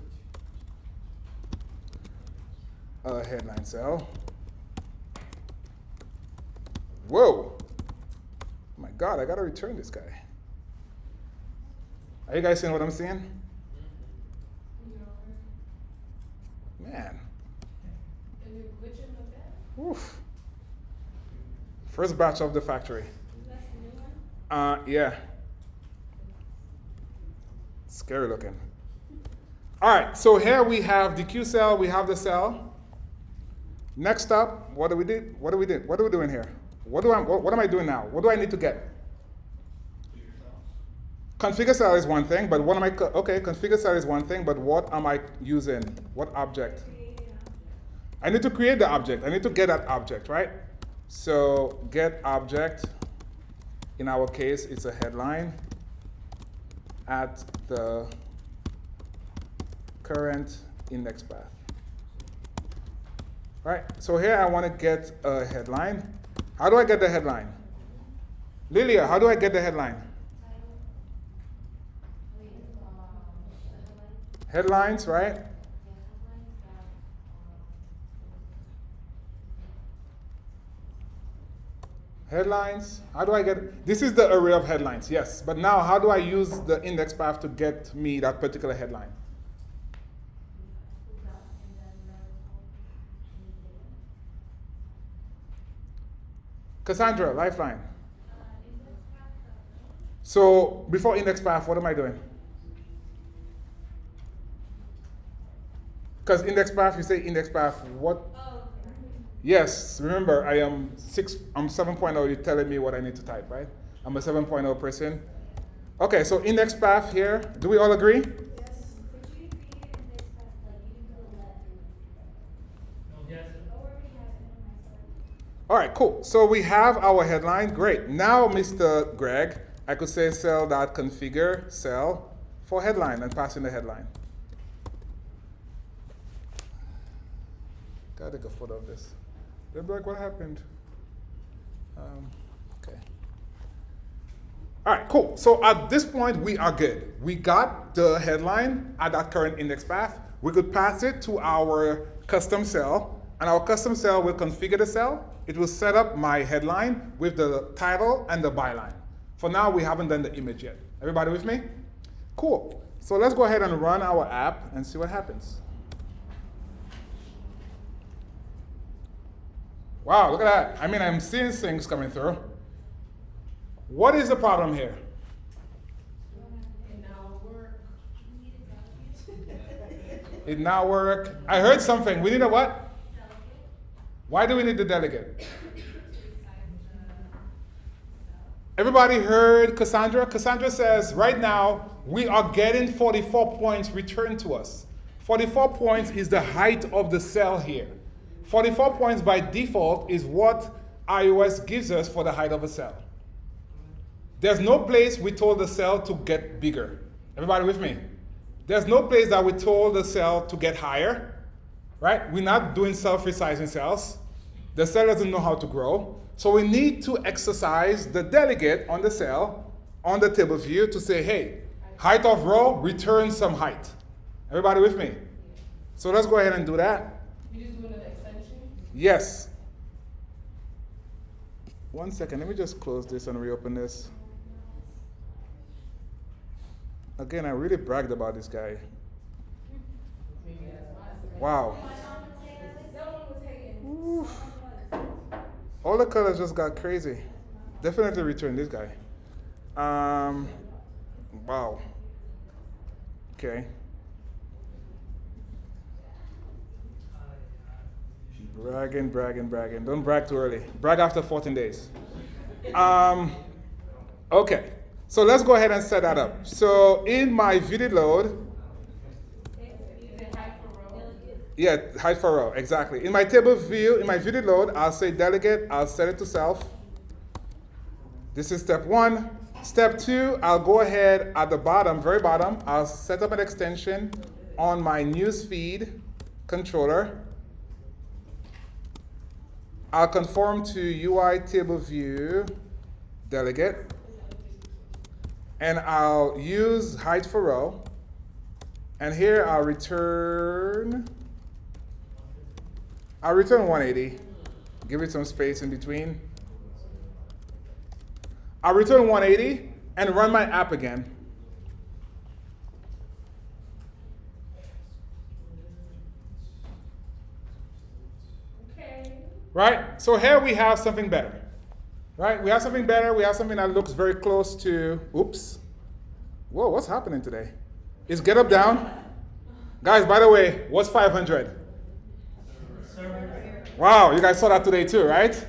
Speaker 1: a headline cell. Whoa! Oh my God, I gotta return this guy. Are you guys seeing what I'm seeing? Man.
Speaker 4: Is it glitching like that?
Speaker 1: Oof. First batch of the factory.
Speaker 5: That's the new one?
Speaker 1: Yeah. Scary looking. All right, so here we have the Q cell, we have the cell. Next up, what do we do? What are we doing here? What am I doing now? What do I need to get? Configure cell is one thing, but what am I, configure cell is one thing, but what am I using? What object? I need to create the object. I need to get that object, right? So get object, in our case, it's a headline at the current index path. Right, so here I want to get a headline. How do I get the headline? Lilia, how do I get the headline? Headlines, right? Headlines, how do I get, this is the array of headlines, yes. But now how do I use the index path to get me that particular headline? Cassandra, Lifeline. So before index path, what am I doing? Because index path, you say index path, what? Yes, remember I am 7.0, you're telling me what I need to type, right? I'm a 7.0 person. Okay, so index path here, do we all agree?
Speaker 5: Yes. Could you read index path like you do that?
Speaker 7: Yes.
Speaker 1: All right, cool. So we have our headline. Great. Now, Mr. Greg, I could say cell.configure cell for headline and pass in the headline. Gotta take a photo of this. They'll be like, what happened? Okay. All right, cool. So at this point, we are good. We got the headline at that current index path. We could pass it to our custom cell, and our custom cell will configure the cell. It will set up my headline with the title and the byline. For now, we haven't done the image yet. Everybody with me? Cool. So let's go ahead and run our app and see what happens. Wow, look at that. I mean, I'm seeing things coming through. What is the problem here? It now work. I heard something. We need a what? Why do we need the delegate? Everybody heard Cassandra? Cassandra says, right now, we are getting 44 points returned to us. 44 points is the height of the cell here. 44 points by default is what iOS gives us for the height of a cell. There's no place we told the cell to get bigger. Everybody with me? There's no place that we told the cell to get higher, right? We're not doing self-resizing cells. The cell doesn't know how to grow. So we need to exercise the delegate on the cell, on the table view to say, hey, height of row, return some height. Everybody with me? So let's go ahead and do that.
Speaker 4: You just do another extension?
Speaker 1: Yes. 1 second, let me just close this and reopen this. Again, I really bragged about this guy. Wow. Oof. All the colors just got crazy. Definitely return this guy. Wow. Okay. Bragging. Don't brag too early. Brag after 14 days. Okay. So let's go ahead and set that up. So in my video load,
Speaker 4: Is it height for row?
Speaker 1: yeah, height for row, exactly. In my table view, in my video load, I'll say delegate, I'll set it to self. This is step 1. Step 2, I'll go ahead at the bottom, very bottom, I'll set up an extension on my newsfeed controller. I'll conform to UI table view delegate. And I'll use height for row. And here I'll return 180. Give it some space in between. I'll return 180 and run my app again.
Speaker 4: Okay.
Speaker 1: Right? So here we have something better. Right? We have something better. We have something that looks very close to, oops. Whoa, what's happening today? Is get up down? Guys, by the way, what's 500? Wow, you guys saw that today too, right?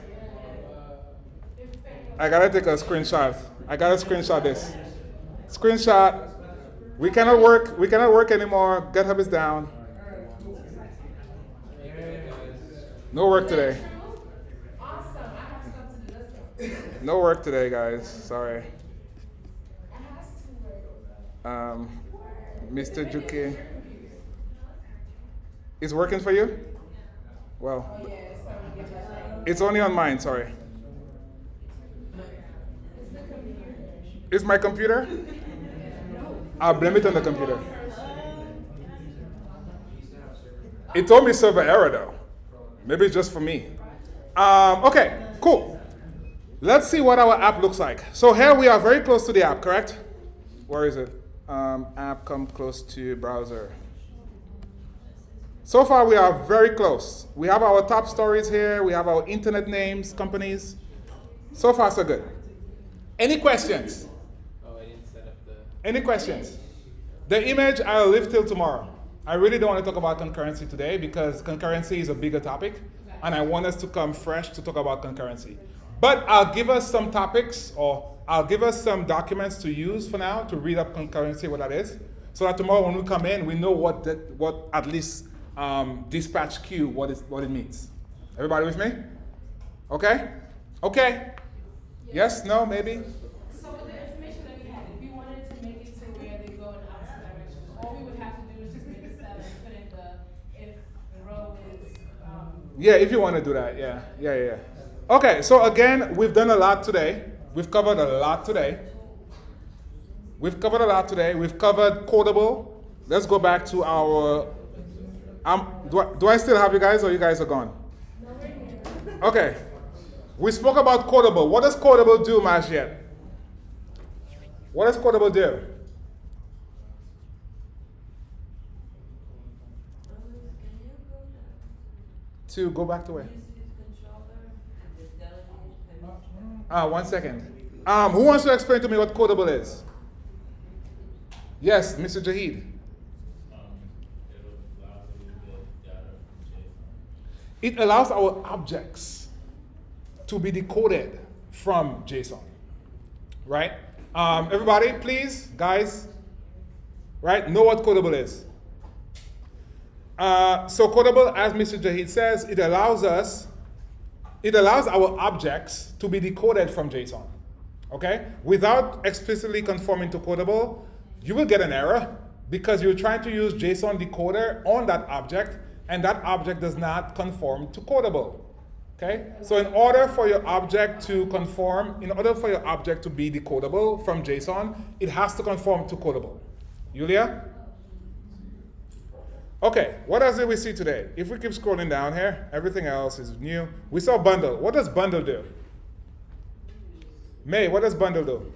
Speaker 1: I gotta take a screenshot. I gotta screenshot this. Screenshot. We cannot work anymore. GitHub is down. No work
Speaker 4: Is that
Speaker 1: today.
Speaker 4: true? Awesome, I have stuff to do, let's go.
Speaker 1: No work today, guys. Sorry.
Speaker 4: I has to work.
Speaker 1: Mr. Juki. It's working for you? Well,
Speaker 4: Oh, yeah, it's time to get back.
Speaker 1: it's only on mine, sorry.
Speaker 4: It's the computer.
Speaker 1: It's my computer? I'll blame it on the computer. It told me server error though. Maybe it's just for me. Okay, cool. Let's see what our app looks like. So here we are very close to the app, correct? Where is it? App come close to browser. So far we are very close. We have our top stories here. We have our internet names, companies. So far so good. Any questions?
Speaker 8: Oh, I didn't set up the.
Speaker 1: Any questions? The image I'll leave till tomorrow. I really don't want to talk about concurrency today because concurrency is a bigger topic and I want us to come fresh to talk about concurrency. But I'll give us some topics or I'll give us some documents to use for now to read up concurrency, what that is. So that tomorrow when we come in, we know what at least dispatch queue, what it means. Everybody with me? Okay? Okay? Yes? No? Maybe?
Speaker 4: So with the information that we had, if you wanted to make it to where they go in opposite directions, all we would have to do is just make a cell and put in if the row is,
Speaker 1: Yeah, if you want to do that, yeah. Okay, so again, we've done a lot today. We've covered a lot today. We've covered Codable. Let's go back to our, do I still have you guys or you guys are gone? Okay, we spoke about Codable. What does Codable do, Majid? What does Codable do?
Speaker 6: Can you go
Speaker 1: To go back to where?
Speaker 6: use controller and the delegate?
Speaker 1: One second. Who wants to explain to me what Codable is? Yes, Mr. Jahid.
Speaker 7: It allows you to get data from JSON.
Speaker 1: It allows our objects to be decoded from JSON, right? Everybody, please, guys, right, know what Codable is. So Codable, as Mr. Jahid says, it allows our objects to be decoded from JSON, okay? Without explicitly conforming to Codable, you will get an error because you're trying to use JSON decoder on that object, and that object does not conform to Codable, okay? So in order for your object to conform, in order for your object to be decodable from JSON, it has to conform to Codable. Yulia? Okay, what else did we see today? If we keep scrolling down here, everything else is new. We saw bundle. What does bundle do? May, what does bundle do?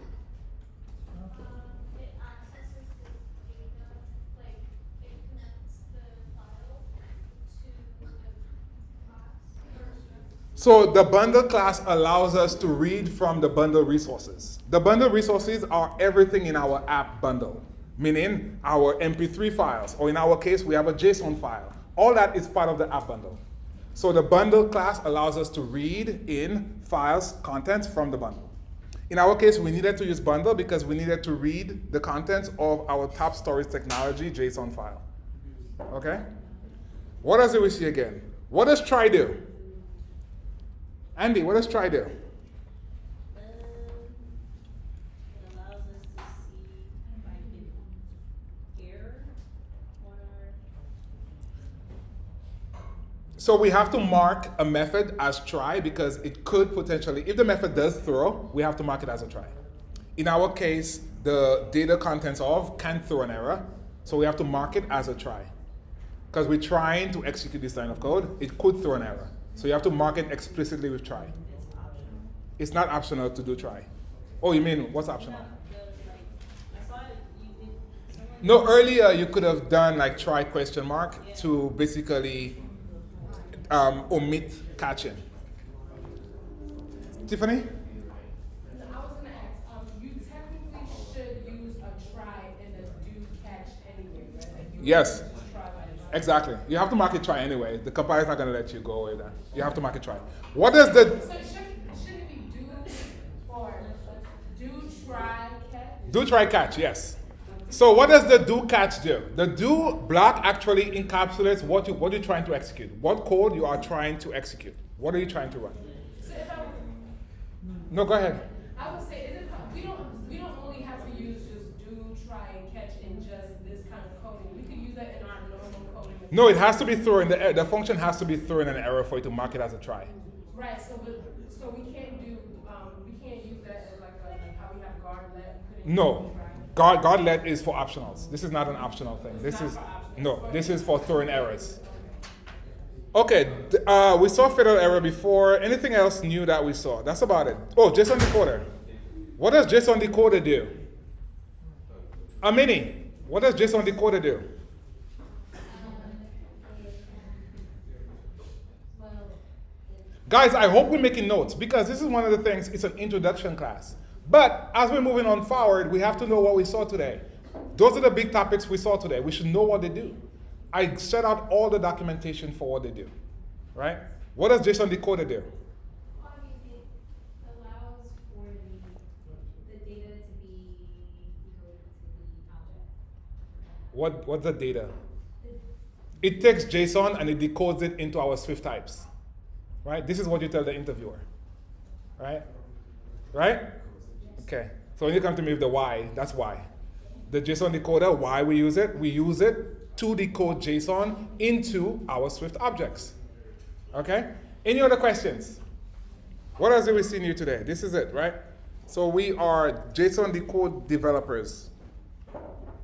Speaker 5: It accesses the data, like, it connects the file to the class or structure.
Speaker 1: So the bundle class allows us to read from the bundle resources. The bundle resources are everything in our app bundle, meaning our MP3 files, or in our case, we have a JSON file. All that is part of the app bundle. So the bundle class allows us to read in files, contents from the bundle. In our case, we needed to use bundle because we needed to read the contents of our top storage technology JSON file. Okay? What else do we see again? What does try do? Andy, what does try do?
Speaker 9: It allows us to see like an error on our.
Speaker 1: So we have to mark a method as try because it could potentially, if the method does throw, we have to mark it as a try. In our case, the data contents of can throw an error, so we have to mark it as a try. Because we're trying to execute this line of code, it could throw an error. So you have to mark it explicitly with try. It's not optional to do try. Oh, you mean what's optional?
Speaker 9: I saw it, you did.
Speaker 1: No, earlier you could have done like try question mark to basically omit catching. Tiffany?
Speaker 4: I was gonna ask, you technically should use a try and a do catch anyway, right? Like you
Speaker 1: Yes.
Speaker 4: would just try by itself.
Speaker 1: Exactly. You have to mark it try anyway. The compiler's not going to let you go away there. You have to mark it try. What is the...
Speaker 4: So shouldn't it be do or do try catch?
Speaker 1: Do try catch, yes. So what does the do catch do? The do block actually encapsulates what you're trying to execute. What code you are trying to execute. What are you trying to run?
Speaker 4: So if I,
Speaker 1: No, go ahead.
Speaker 4: I would say, is it, we don't only have to use just do, try, and catch in just this kind of coding. We could use that in our normal coding.
Speaker 1: No, it has to be throwing the function has to be throwing an error for you to mark it as a try.
Speaker 4: Right. So we can't do we can't use that as like how we have guard let.
Speaker 1: No. God let is for optionals. This is not an optional thing. This is no. This is for throwing errors. Okay, we saw fatal error before. Anything else new that we saw? That's about it. Oh, JSON decoder. What does JSON decoder do? Amini, what does JSON decoder do? Guys, I hope we're making notes because this is one of the things, it's an introduction class. But as we're moving on forward, we have to know what we saw today. Those are the big topics we saw today. We should know what they do. I set out all the documentation for what they do, right? What does JSON decoder do?
Speaker 5: Obviously, it allows for the data to be decoded to the object.
Speaker 1: What's the data? It takes JSON and it decodes it into our Swift types, right? This is what you tell the interviewer, right? Right? Okay. So when you come to me with the why, that's why. The JSON decoder, why we use it to decode JSON into our Swift objects. Okay? Any other questions? What else did we see new today? This is it, right? So we are JSON decode developers.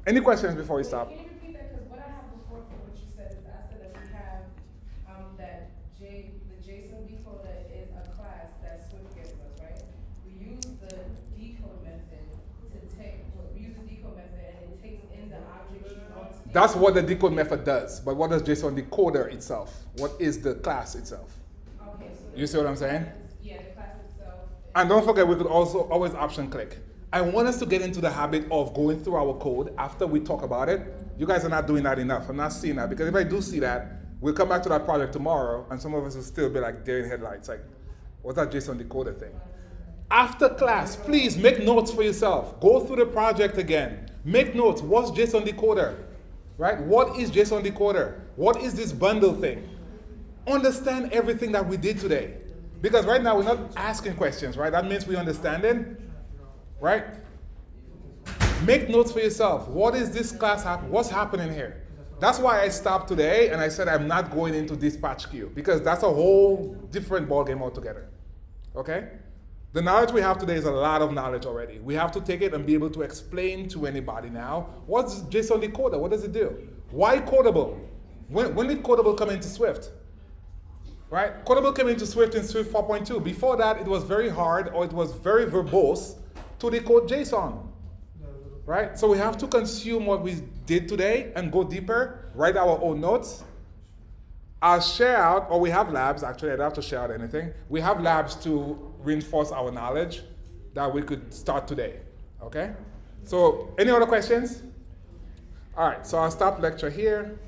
Speaker 1: Any questions before we stop?
Speaker 4: Can you repeat that? Because what I have before for what you said is I said that we have that the JSON decoder is a class that Swift gives us, right? We use the decode method to take, we use the decode method and it takes in the object you want to.
Speaker 1: That's what the decode method does. But what does JSON decoder itself? What is the class itself?
Speaker 4: Okay, so
Speaker 1: You see what I'm saying?
Speaker 4: yeah, the class itself.
Speaker 1: And don't forget, we could also always option click. I want us to get into the habit of going through our code after we talk about it. You guys are not doing that enough. I'm not seeing that because if I do see that, we'll come back to that project tomorrow and some of us will still be like deer in headlights. Like, what's that JSON decoder thing? After class, please make notes for yourself. Go through the project again. Make notes. What's JSON decoder? Right? What is JSON decoder? What is this bundle thing? Understand everything that we did today. Because right now we're not asking questions, right? That means we understand it. Right? Make notes for yourself. What is this class what's happening here? That's why I stopped today and I said I'm not going into dispatch queue because that's a whole different ballgame altogether. Okay? The knowledge we have today is a lot of knowledge already. We have to take it and be able to explain to anybody now, what's JSON decoder? What does it do? Why Codable? When did Codable come into Swift? Right? Codable came into Swift in Swift 4.2. Before that, it was very hard or it was very verbose to decode JSON, right? So we have to consume what we did today and go deeper, write our own notes. I'll share out, or we have labs, actually, I don't have to share out anything. We have labs to reinforce our knowledge that we could start today, okay? So any other questions? All right, so I'll stop lecture here.